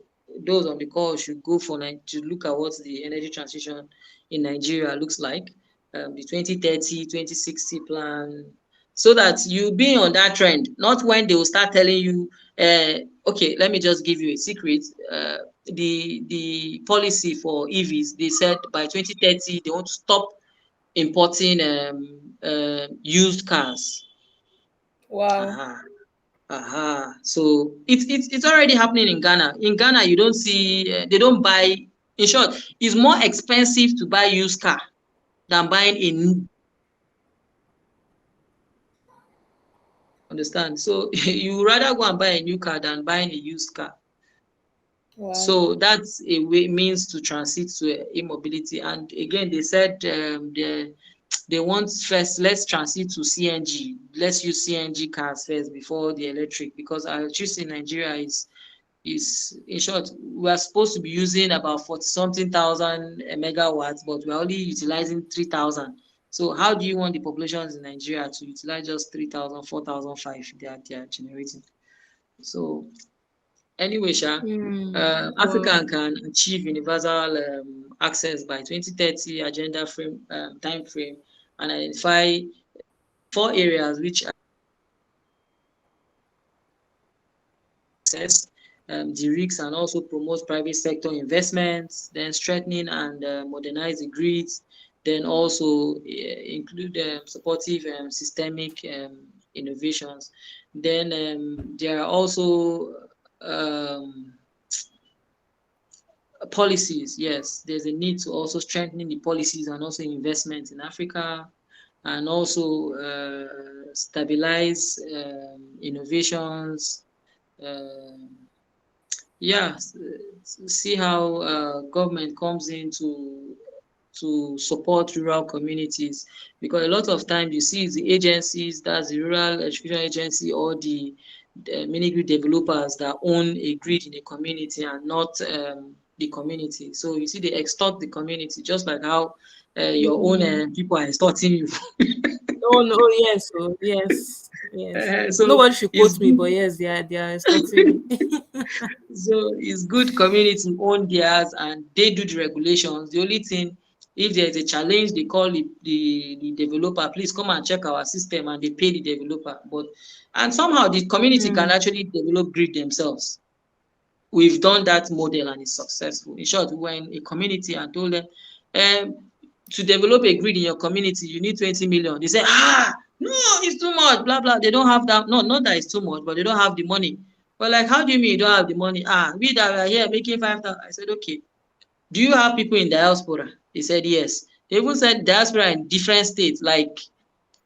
those on the call should go for to look at what the energy transition in Nigeria looks like, the 2030, 2060 plan, so that you be on that trend, not when they will start telling you, okay, let me just give you a secret. The policy for EVs, they said by 2030 they want to stop importing used cars. Wow. Aha. So it's already happening in Ghana. In Ghana, you don't see they don't buy. In short, it's more expensive to buy used car than buying a new. Understand? So you rather go and buy a new car than buying a used car. Wow. So that's a way means to transit to e-mobility. And again, they said they want first, let's transit to CNG. Let's use CNG cars first before the electric, because our electricity in Nigeria is in short, we are supposed to be using about 40 something thousand megawatts, but we're only utilizing 3,000. So how do you want the populations in Nigeria to utilize just 3,000, 4,005 they are generating? So anyway, Wow. Africa can achieve universal access by 2030 agenda frame time frame, and identify 4 areas which access the risks, and also promote private sector investments, then strengthening and modernize the grids, then also include supportive systemic innovations. Then there are also um, policies. Yes, there's a need to also strengthening the policies and also investment in Africa, and also stabilize innovations. Um yeah, see how government comes in to support rural communities, because a lot of times you see the agencies, that's the rural education agency or mini grid developers that own a grid in a community and not the community. So you see, they extort the community, just like how your own Mm. people are extorting you. Oh no, yes, oh yes, yes. So Nobody should it's quote me, good. but yes, they are escorting me. So it's good community own theirs and they do the regulations. The only thing, if there's a challenge, they call the developer, please come and check our system, and they pay the developer. But and somehow the community can Mm. actually develop grid themselves. We've done that model and it's successful. In short, when a community and told them, to develop a grid in your community, you need 20 million. They say, no, it's too much, blah, blah. They don't have that. No, not that it's too much, but they don't have the money. But like, how do you mean you don't have the money? We that are here making 5,000. I said, okay. Do you have people in diaspora? They said, yes. They even said diaspora in different states, like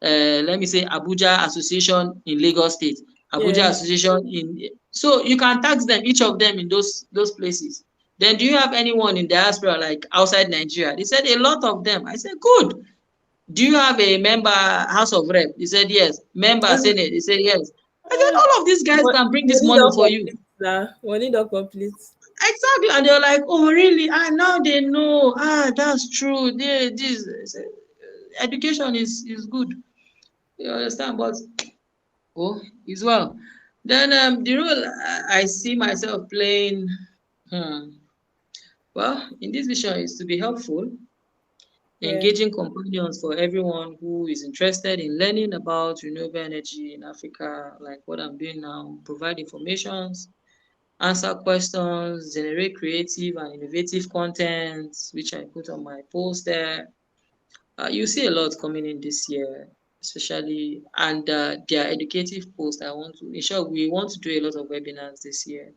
let me say Abuja Association in Lagos State, Abuja Yeah. Association in, so you can tax them, each of them in those places. Then do you have anyone in diaspora like outside Nigeria? They said a lot of them. I said, good. Do you have a member House of Rep? They said yes. Member Senate? They said yes. I said all of these guys can bring this Money money don't for you. complete, sir. Money don't complete. Exactly. And they were like, oh really? Now they know. That's true. This education is good. You understand? But oh, as well. Then the role I see myself playing, hmm, well, in this vision is to be helpful, Yeah. engaging companions for everyone who is interested in learning about renewable energy in Africa, like what I'm doing now, provide informations, answer questions, generate creative and innovative content, which I put on my post there. You see a lot coming in this year, especially, and their educative posts. I want to, in short, we want to do a lot of webinars this year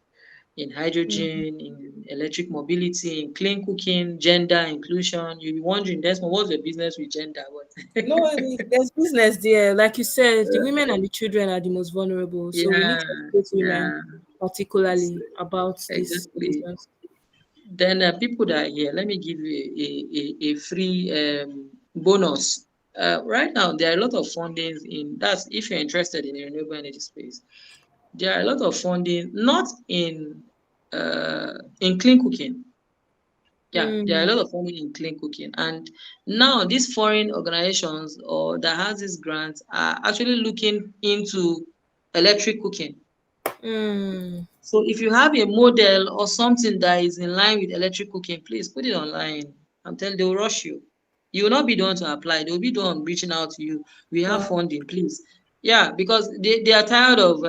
in Mm. hydrogen, in electric mobility, in clean cooking, gender inclusion. You'll be wondering, Desmond, what's the business with gender? But No, there's business there. Like you said, the women and the children are the most vulnerable. So we need yeah, to educate women yeah, particularly about these exactly. conditions. Then people that are here, let me give you a free bonus. Right now, there are a lot of fundings in that's if you're interested in the renewable energy space. There are a lot of funding, not in clean cooking. Yeah, there are a Mm. lot of funding in clean cooking, and now these foreign organizations or that has these grants are actually looking into electric cooking. Mm. So if you have a model or something that is in line with electric cooking, please put it online. I'm telling you, they'll rush you. You will not be the one to apply. They'll be the one reaching out to you. We have Wow. funding, please. Yeah, because they are tired of,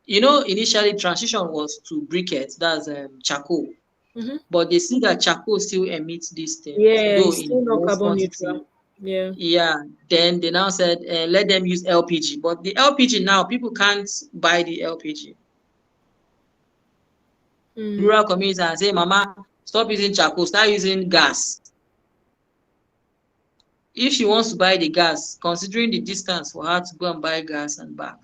initially transition was to briquettes, that's charcoal. Mm-hmm. But they see that charcoal still emits these things, Yeah, though it's in still not less carbon quantity. neutral. Yeah. Yeah, then they now said, let them use LPG. But the LPG now, people can't buy the LPG. Mm. Rural communities and say, Mama, stop using charcoal, start using gas. If she wants to buy the gas, considering the distance for her to go and buy gas and back.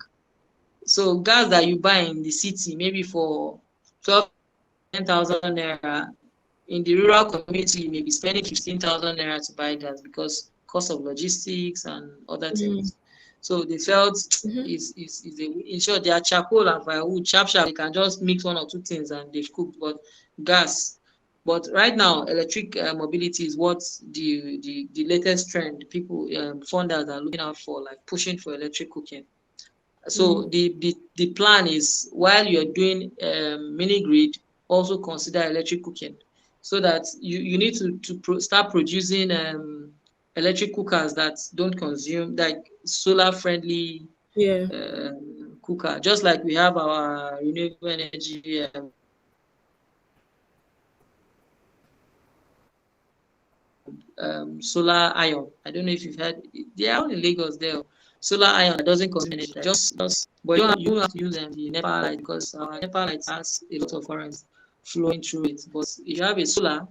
So gas that you buy in the city, maybe for 12,000 naira, in the rural community, you may be spending 15,000 naira to buy gas because cost of logistics and other Mm. things. So they felt Mm-hmm. in short, they are charcoal and firewood, sharp, sharp. They can just mix one or two things and they've cooked. But gas, but right now, electric mobility is what the latest trend. People funders are looking out for, like pushing for electric cooking. Mm. So the plan is while you're doing mini grid, also consider electric cooking, so that you need to start producing electric cookers that don't consume, like solar friendly Yeah. cooker, just like we have our renewable energy solar iron. I don't know if you've heard. They are all in Lagos there. Solar iron that doesn't consume energy. Just but you don't have to use the NEPA light because our NEPA light has a lot of current flowing through it. But if you have a solar,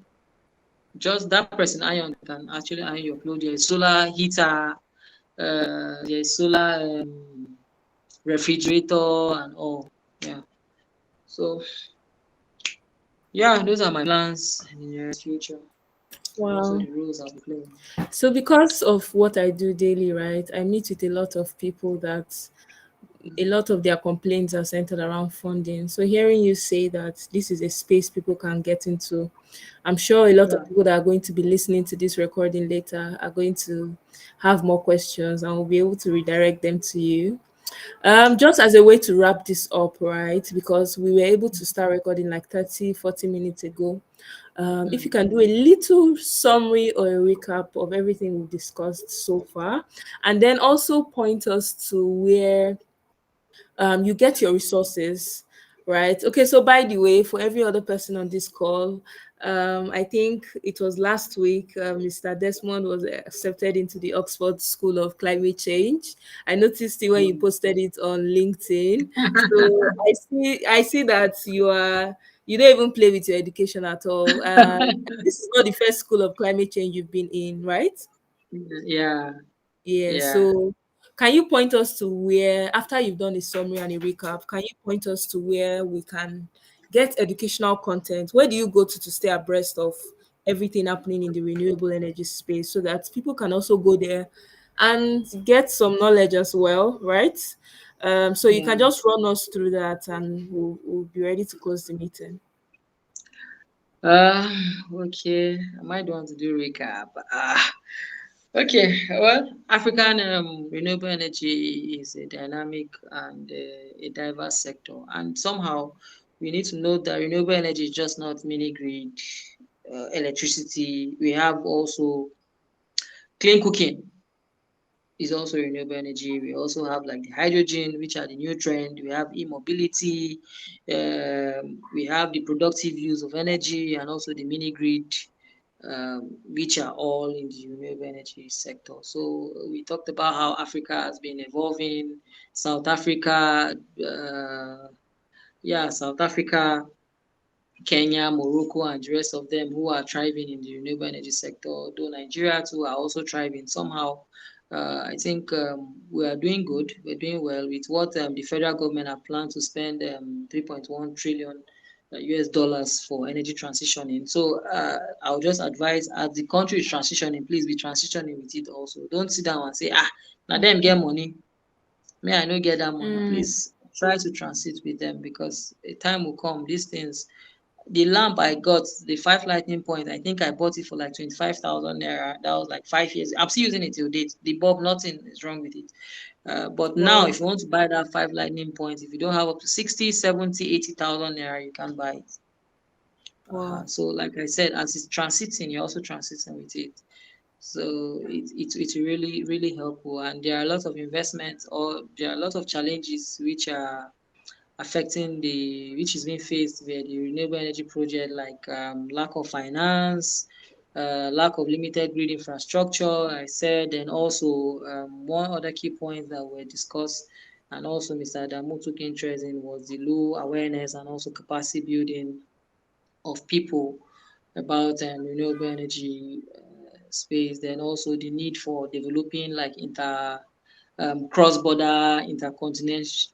just that person iron can actually iron your clothes. There's solar heater, there's solar refrigerator and all. Yeah. So yeah, those are my plans in the near future. And also Wow. the roles I'll be playing. So because of what I do daily, right, I meet with a lot of people that a lot of their complaints are centered around funding. So hearing you say that this is a space people can get into, I'm sure a lot Yeah. of people that are going to be listening to this recording later are going to have more questions and will be able to redirect them to you. Just as a way to wrap this up, right? Because we were able to start recording like 30, 40 minutes ago. If you Mm. can do a little summary or a recap of everything we've discussed so far, and then also point us to where you get your resources, right? Okay, so by the way, for every other person on this call, I think it was last week, Mr. Desmond was accepted into the Oxford School of Climate Change. I noticed it when you posted it on LinkedIn. So I see that you don't even play with your education at all. This is not the first school of climate change you've been in, right? Yeah. Yeah, Yeah. so can you point us to where, after you've done a summary and a recap, can you point us to where we can get educational content? Where do you go to stay abreast of everything happening in the renewable energy space so that people can also go there and get some knowledge as well, right? So you can Yeah. just run us through that and we'll be ready to close the meeting. Uh, okay. I might want to do recap. Okay. Well, African renewable energy is a dynamic and a diverse sector, and somehow we need to note that renewable energy is just not mini grid electricity. We have also clean cooking is also renewable energy. We also have like the hydrogen, which are the new trend. We have e-mobility. We have the productive use of energy and also the mini grid, which are all in the renewable energy sector. So we talked about how Africa has been evolving. South Africa, South Africa, Kenya, Morocco, and the rest of them who are thriving in the renewable energy sector, though Nigeria too are also thriving somehow. I think we are doing good. We're doing well with what the federal government have planned to spend 3.1 trillion US dollars for energy transitioning. So I'll just advise as the country is transitioning, please be transitioning with it also. Don't sit down and say, now them get money. Me, I no get that money. Mm, Please try to transit with them because a time will come. These things the lamp I got, the five lightning point, I think I bought it for like 25,000 naira. That was like 5 years. I'm still using it till date. The bulb, nothing is wrong with it. But now, wow, if you want to buy that five lightning points, if you don't have up to 60, 70, 80,000 naira, you can't buy it. wow. So, like I said, as it's transiting, you're also transiting with it. So it's really really helpful, and there are a lot of investments or there are a lot of challenges which are affecting which is being faced via the renewable energy project, like lack of finance, lack of limited grid infrastructure, I said, and also one other key point that were discussed and also Mr. Adamu took interest in was the low awareness and also capacity building of people about renewable energy space, then also the need for developing like cross-border intercontinental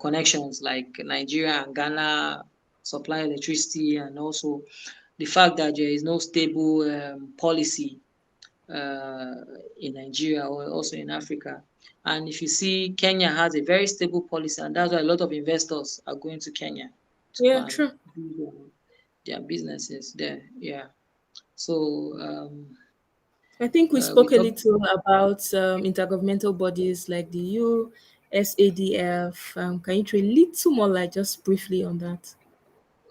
connections like Nigeria and Ghana supply electricity, and also the fact that there is no stable policy uh, in Nigeria or also in Africa. And if you see, Kenya has a very stable policy, and that's why a lot of investors are going to Kenya to go Yeah, and true. do their businesses there. Yeah. So I think we we spoke a talked. little about intergovernmental bodies like the USADF. Can you throw a little more light, just briefly, on that?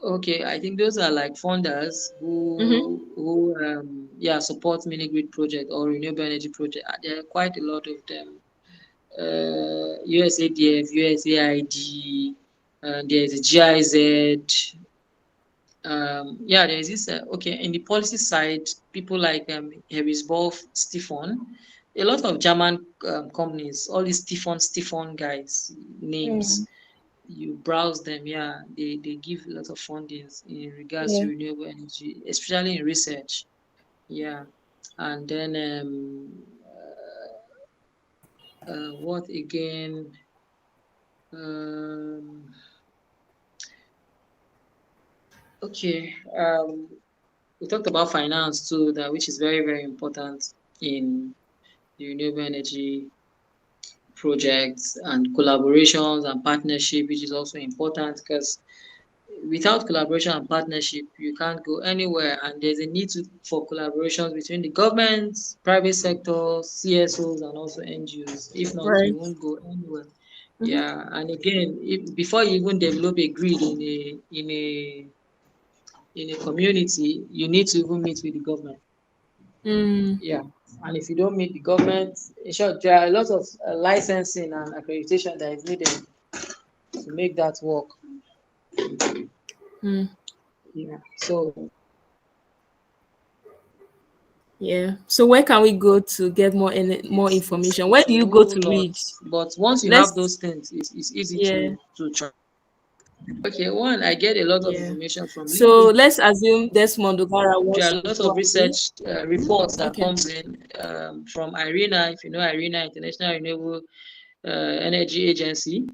Okay, I think those are like funders Mm-hmm. who support mini grid project or renewable energy project. There are quite a lot of them. USADF, USAID, there is a GIZ. There is this. Okay, in the policy side, people like Harrisboff, Stefan, a lot of German companies, all these Stefan guys names Mm, you browse them, yeah, they give a lot of fundings in regards to yeah. renewable energy, especially in research. Yeah. And then what again? Um, okay. We talked about finance too, that which is very, very important in the renewable energy projects and collaborations and partnership, which is also important because without collaboration and partnership, you can't go anywhere. And there's a need for collaborations between the government, private sector, CSOs, and also NGOs. If not, Right. you won't go anywhere. Mm-hmm. Yeah, and again, before you even develop a grid in a community, you need to even meet with the government. Mm, Yeah, and if you don't meet the government, in short, there are a lot of licensing and accreditation that is needed to make that work. mm, Yeah, so yeah. So where can we go to get more information? Where it's do a you go whole to lot. read? But once you have Let's those things, it's easy yeah, to try. Okay, one, I get a lot of yeah. information from So LinkedIn. let's assume Desmond Ogara There wants are a to lot go of and read. research reports that Okay. comes in from IRENA. If you know IRENA, International Renewable Energy Agency.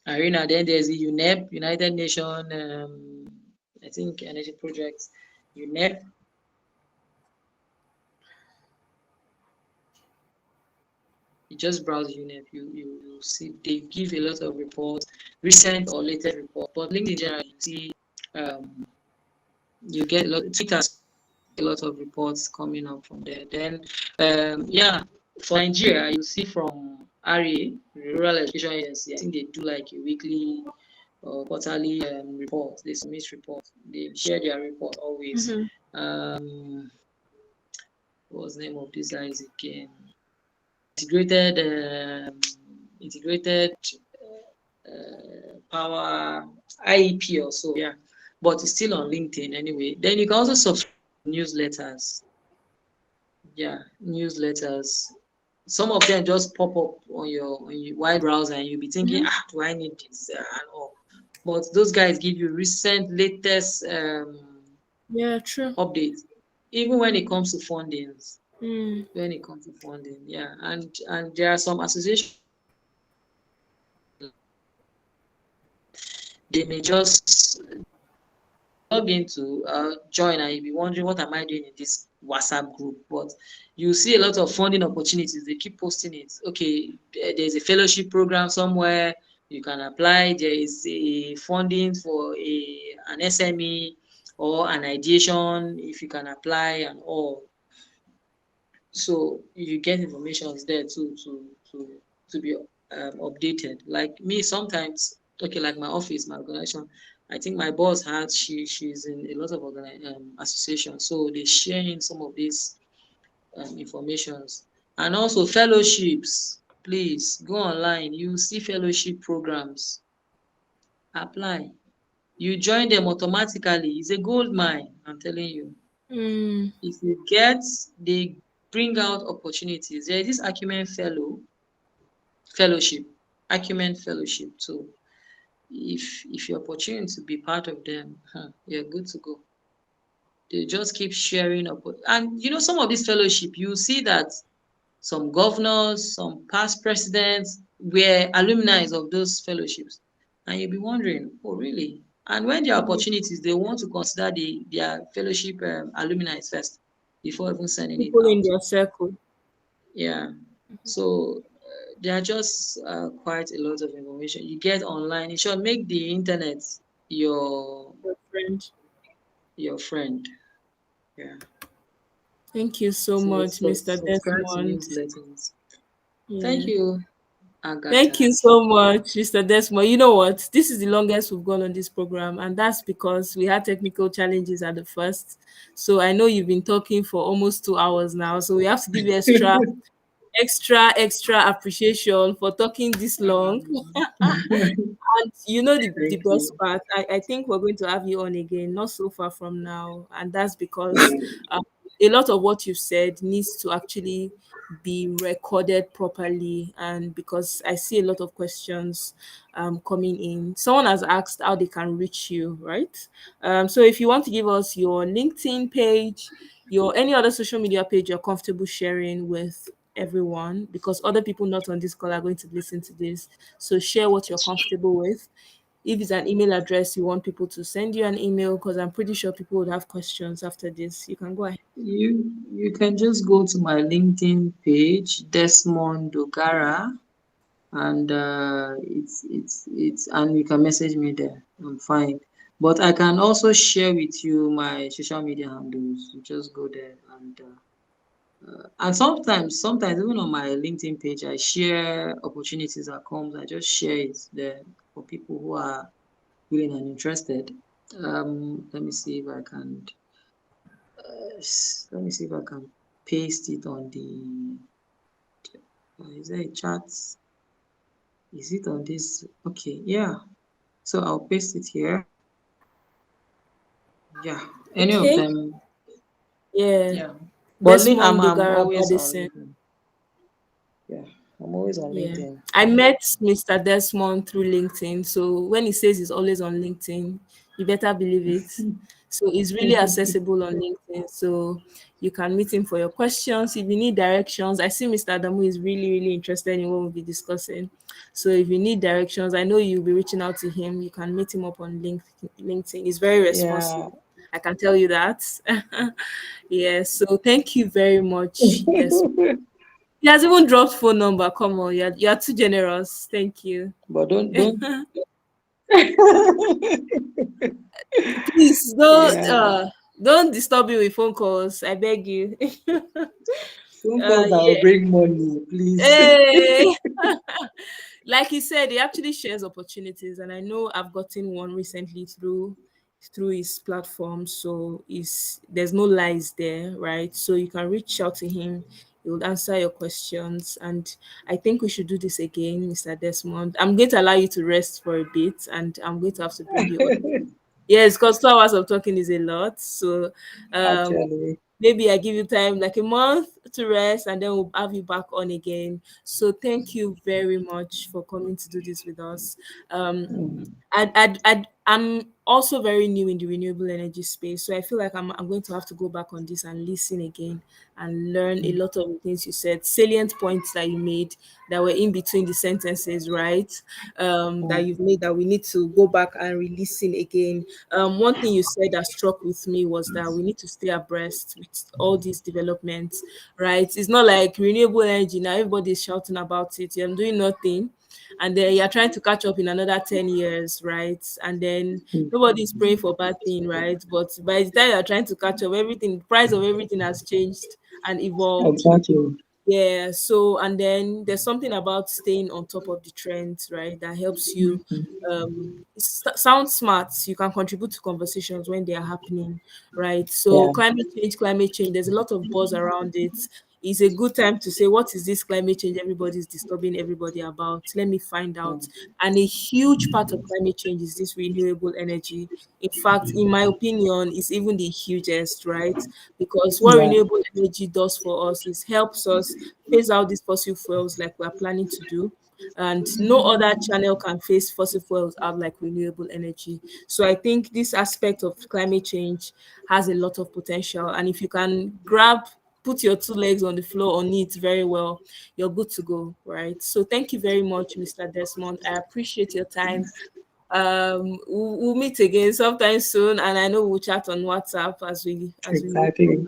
IRENA. Then there's the UNEP, United Nations, I think energy projects. UNEP. You just browse UNEP. You see they give a lot of reports, recent or latest report. But LinkedIn in general, you see you get a lot. Twitter, a lot of reports coming up from there. Then, yeah, for Nigeria, you see from RA, Rural Education Agency, I think they do like a weekly or quarterly report. They submit report. They share their report always. Mm-hmm. Um, what was the name of these guys again? Integrated, integrated power IEP or so. Yeah, but it's still on LinkedIn anyway. Then you can also subscribe to newsletters. Yeah, newsletters. Some of them just pop up on your wide browser, and you'll be thinking, Mm-hmm. do I need this and all? But those guys give you recent, latest Yeah, true. updates, even when it comes to fundings. Mm, When it comes to funding, yeah, and there are some associations they may just log into join and you'll be wondering what am I doing in this WhatsApp group. But you see a lot of funding opportunities. They keep posting it. Okay, there's a fellowship program somewhere you can apply. There is a funding for an SME or an ideation if you can apply and all. So you get information there too to be updated. Like me, sometimes okay, like my office, my organization. I think my boss has she's in a lot of associations, so they sharing some of these informations and also fellowships. Please go online. You see fellowship programs. Apply. You join them automatically. It's a gold mine. I'm telling you. mm, If you get, they bring out opportunities. There is this fellowship, acumen fellowship too. If you're opportunity to be part of them, you're good to go. They just keep sharing up, and some of this fellowship, you see that some governors, some past presidents were alumni of those fellowships, and you'll be wondering, oh really? And when there are mm. opportunities, they want to consider their fellowship alumni first before even sending it People in out. their circle. Yeah. So there are just quite a lot of information you get online. It should make the internet your Your friend. your friend. Yeah. Thank you so So much, Mr. subscribe to Desmond. newsletters. Thank Yeah. you, Thank Agatha. you so much, Mr. Desmond. You know what? This is the longest we've gone on this program, and that's because we had technical challenges at the first. So I know you've been talking for almost 2 hours now. So we have to give you extra appreciation for talking this long. And you know the Thank best you. part, I think we're going to have you on again, not so far from now. And that's because a lot of what you've said needs to actually be recorded properly. And because I see a lot of questions coming in. Someone has asked how they can reach you, right? So if you want to give us your LinkedIn page, your any other social media page you're comfortable sharing with everyone, because other people not on this call are going to listen to this. So share what you're comfortable with. If it's an email address, you want people to send you an email, because I'm pretty sure people would have questions after this. You can go ahead. You can just go to my LinkedIn page, Desmond Dogara. and it's and you can message me there. I'm fine. But I can also share with you my social media handles. You just go there and sometimes even on my LinkedIn page, I share opportunities that comes. I just share it there for people who are willing and interested. Let me see if I can. Let me see if I can paste it on the. Is there a chat? Is it on this? Okay, yeah. So I'll paste it here. Yeah, any of Okay. them. Yeah. Yeah, but Desmond I'm Dogara always on Badison. LinkedIn. Yeah, I'm always on Yeah. LinkedIn. I met Mr. Desmond through LinkedIn. So when he says he's always on LinkedIn, you better believe it. So he's really accessible on LinkedIn. So you can meet him for your questions. If you need directions, I see Mr. Adamu is really, really interested in what we'll be discussing. So if you need directions, I know you'll be reaching out to him. You can meet him up on LinkedIn. He's very Yeah. responsive. I can tell you that. Yeah. So thank you very much, Desmond. He has even dropped phone number. Come on, you're too generous. Thank you. But don't. Please Yeah, don't disturb me with phone calls. I beg you. phone calls that will Yeah. bring money, please. Hey. Like he said, he actually shares opportunities, and I know I've gotten one recently through his platform. So is there's no lies there, right? So you can reach out to him. He will answer your questions, and I think we should do this again, Mr. Desmond. I'm going to allow you to rest for a bit, and I'm going to have to bring you on. Yes, because 2 hours of talking is a lot. So um Actually. maybe I give you time like a month to rest, and then we'll have you back on again. So thank you very much for coming to do this with us. Um, Mm, I'm also very new in the renewable energy space, so I feel like I'm going to have to go back on this and listen again and learn a mm, lot of the things you said, salient points that you made that were in between the sentences, right? That mm, you've made that we need to go back and re-listen again. One thing you said that struck with me was that we need to stay abreast with all these developments, right? It's not like renewable energy now, everybody's shouting about it. You're doing nothing, and then you're trying to catch up in another 10 years, right? And then mm. nobody's praying for bad thing, right? But by the time you're trying to catch up, everything, price of everything has changed and evolved. Exactly. Yeah, so and then there's something about staying on top of the trends, right? That helps you sound smart. You can contribute to conversations when they are happening, right? So Yeah. climate change, there's a lot of buzz around it. It's a good time to say, what is this climate change everybody's disturbing everybody about? Let me find out. Mm, And a huge part of climate change is this renewable energy. In fact, in my opinion, it's even the hugest, right? Because what yeah. renewable energy does for us is helps us phase out these fossil fuels like we're planning to do. And no other channel can phase fossil fuels out like renewable energy. So I think this aspect of climate change has a lot of potential. And if you can put your 2 legs on the floor on it very well, you're good to go, right? So thank you very much, Mr. Desmond. I appreciate your time. We'll meet again sometime soon, and I know we'll chat on WhatsApp as we move on. Exactly.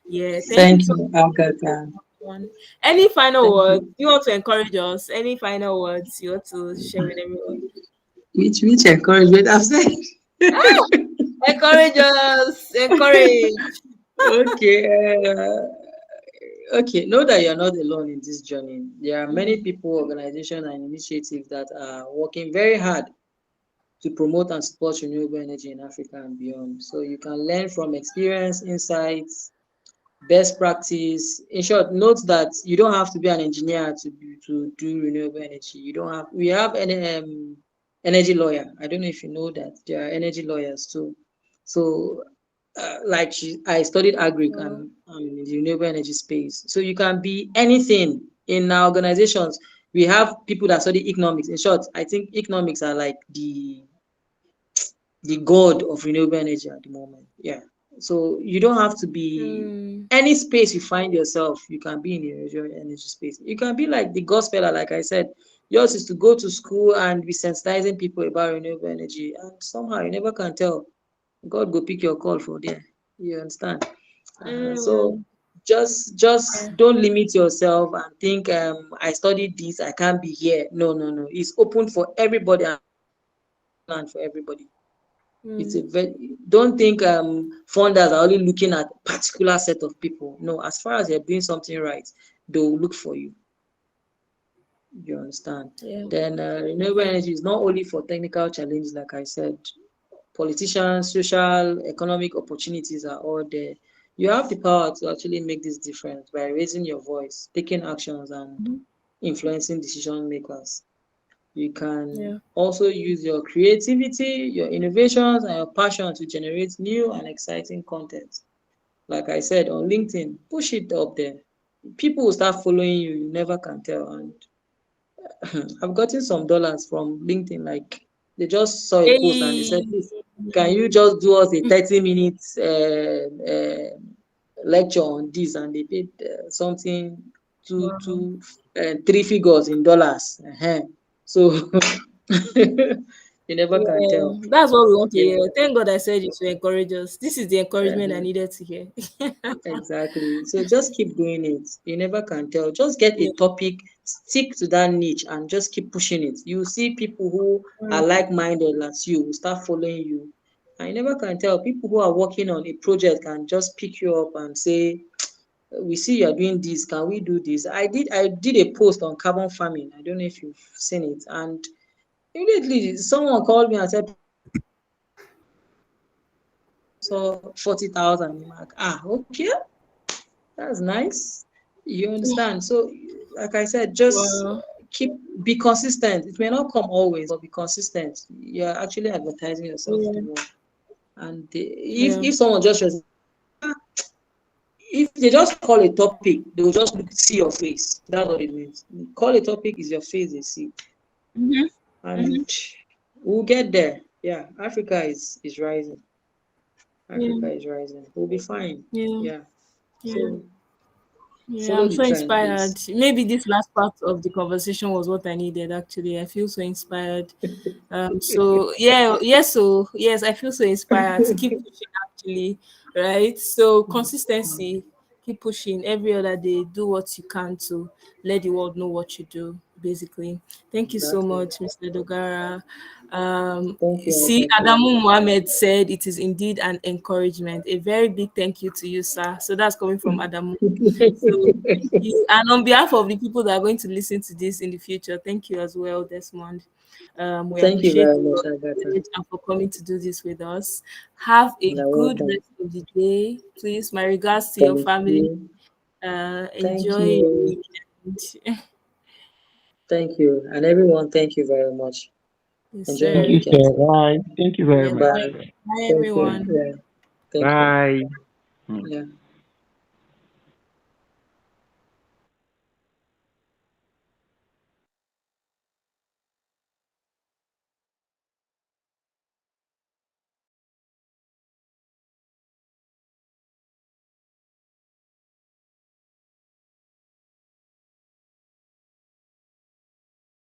Yeah, thank you Thank so you, Agatha. much. Any final Thank words? you. You want to encourage us? Any final words you want to share with everyone? Which encouragement I've said. Encourage us. Encourage. Okay. Okay. Know that you're not alone in this journey. There are many Mm, people, organizations, and initiatives that are working very hard to promote and support renewable energy in Africa and beyond. So you can learn from experience, insights, best practice. In short, note that you don't have to be an engineer to do renewable energy. You don't have. We have an energy lawyer. I don't know if you know that there are energy lawyers too. So, I studied agric uh, and I'm in the renewable energy space. So you can be anything in our organizations. We have people that study economics. In short, I think economics are like the god of renewable energy at the moment. Yeah. So you don't have to be mm, any space you find yourself, you can be in the renewable energy space. You can be like the gospeler, like I said. Yours is to go to school and be sensitizing people about renewable energy. And somehow you never can tell. God go pick your call for there. You understand? So mm. just Yeah. don't limit yourself and think I studied this, I can't be here. No, no, no. It's open for everybody and for everybody. It's Mm. a very, don't think funders are only looking at particular set of people. No, as far as you're doing something right, they'll look for you. You understand? Yeah. Then renewable Yeah. energy is not only for technical challenges, like I said. Politicians, social, economic opportunities are all there. You have the power to actually make this difference by raising your voice, taking actions, and Mhm. influencing decision makers. You can Yeah. also use your creativity, your innovations, and your passion to generate new and exciting content. Like I said on LinkedIn, push it up there. People will start following you, you never can tell. And I've gotten some dollars from LinkedIn. Like they just saw a post and they said, Hey. please, can you just do us a 30 minutes lecture on this? And they paid something Wow. two three figures in dollars. So you never can Yeah, tell. that's what we want to You hear. never Thank God I said it to encourage us. This is the encouragement I uh needed to hear. Exactly. So just keep doing it. You never can tell. Just get a Yeah. topic, stick to that niche, and just keep pushing it. You see people who are Mm. like-minded as you will start following you. I never can tell. People who are working on a project can just pick you up and say, "We see you are doing this. Can we do this?" I did a post on carbon farming. I don't know if you've seen it, and immediately someone called me and said, "So 40,000." I'm like, okay, that's nice. You understand? So, like I said, just Wow. keep be consistent. It may not come always, but be consistent. You're actually advertising yourself to the Yeah. world. And Yeah. if someone just if they just call a topic, they'll just see your face. That's what it means. Call a topic is your face they see, Mm-hmm. and Mm-hmm. we'll get there. Yeah, Africa is rising. Africa Yeah. is rising. We'll be fine. Yeah. Yeah. Yeah. So Yeah. follow I'm the so trend, inspired. please. Maybe this last part of the conversation was what I needed actually. I feel so inspired. So yeah, yes, so yes, I feel so inspired to keep pushing actually, right? So consistency, keep pushing every other day, do what you can to let the world know what you do, basically. Thank you so Exactly. much, Mr. Dogara. Thank you, See, Agatha. Adamu Mohammed said it is indeed an encouragement. A very big thank you to you, sir. So that's coming from Adamu. So thank you. And on behalf of the people that are going to listen to this in the future, thank you as well, Desmond. We Thank you appreciate very much, your Agatha. knowledge and for coming to do this with us. Have a You're good welcome. rest of the day. Please, my regards to your Thank family. you. Thank Enjoy your you. weekend. Thank you. And everyone, thank you very much. Yes, Enjoy your Thank sir. you, weekend. sir. Bye. Thank you very Yeah, much. bye. Bye. Bye, Thank you. everyone. Yeah. Thank you. Bye. Hmm. Yeah.